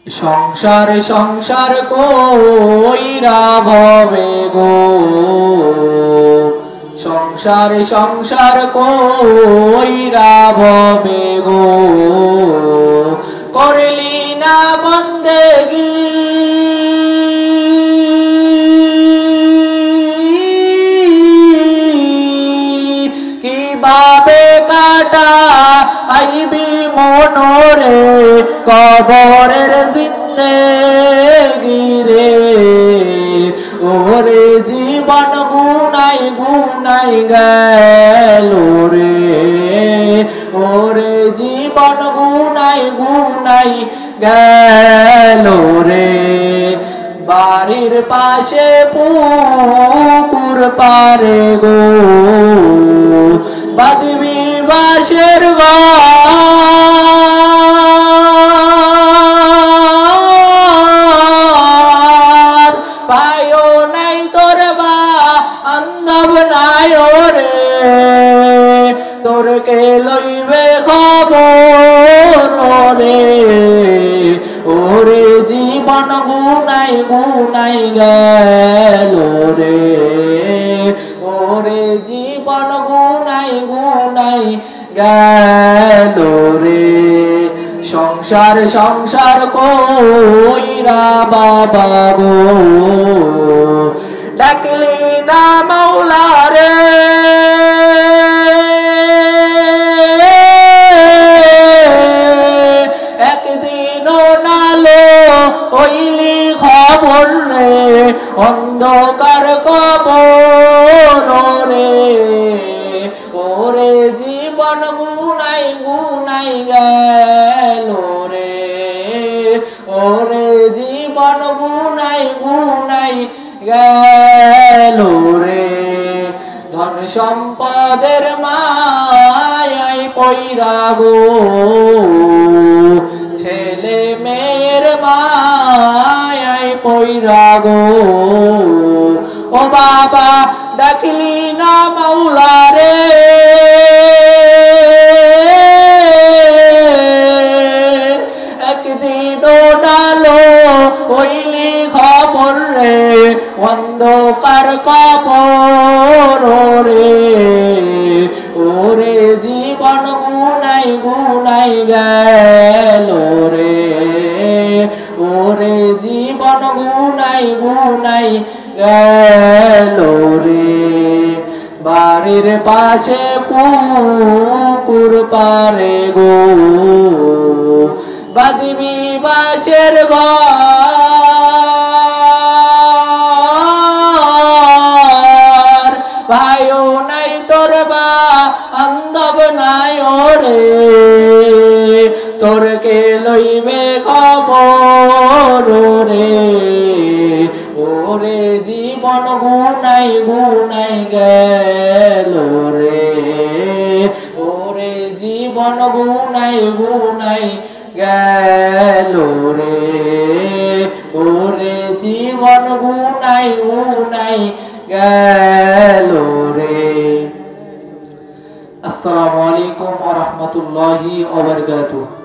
সংসার সংসার কইরা ভবে গো, সংসার সংসার কইরা ভবে গো, করলি না বন্দেগি কিভাবে কাটা আইবি মনরে কবরের জিন্দেগি রে, ওরে জীবন গুনাই গুনাই গেল রে, ওরে জীবন গুনাই গুনাই গেল রে। বাড়ির পাশে পুকুর পারে গো, বাদবি বাসের ঘর, পায়ো নাই তোর বান্ধব নাই রে, তোর কে লইবে খবর রে, ওরে জীবন গুনাই গুনাই গেল রে, ওরে জীবন গুনাই গুনাই গেল রে। সংসার সংসার কইরা বাবা গো, ডাকলি না মাওলা রে, একদিনও নালো হইলি খবর রে, অন্ধকার কবর রে, ওরে জীবন গুনাই গুনাই গেল রে, ওরে জীবন গুনাই গুনাই গেল রে। ধন সম্পদের মায়াই পইরা গো, ছেলে মেয়ের মায়াই পইরা গো, ও বাবা ডাকলি না মাওলা রে, একদিনও নালো হইলি খবর রে, অন্ধকার কবর রে, ওরে জীবন গুনাই গুনাই গেল রে, ওরে জীবন গুনাই গুনাই গেল রে। বাড়ির পাশে পুকুর পারে গো, বাদবি বাসের ঘর, ভাইও নাই তোর বান্ধব নাই রে, তোর কে লইবে খবর রে, ওরে জীবন গুনাই গুনাই গেল রে, ওরে জীবন গুনাই গুনাই গেল রে, ওরে জীবন গুনাই গুনাই গেল রে। আসসালামু আলাইকুম ওয়া রাহমাতুল্লাহি ওয়া বারাকাতুহু।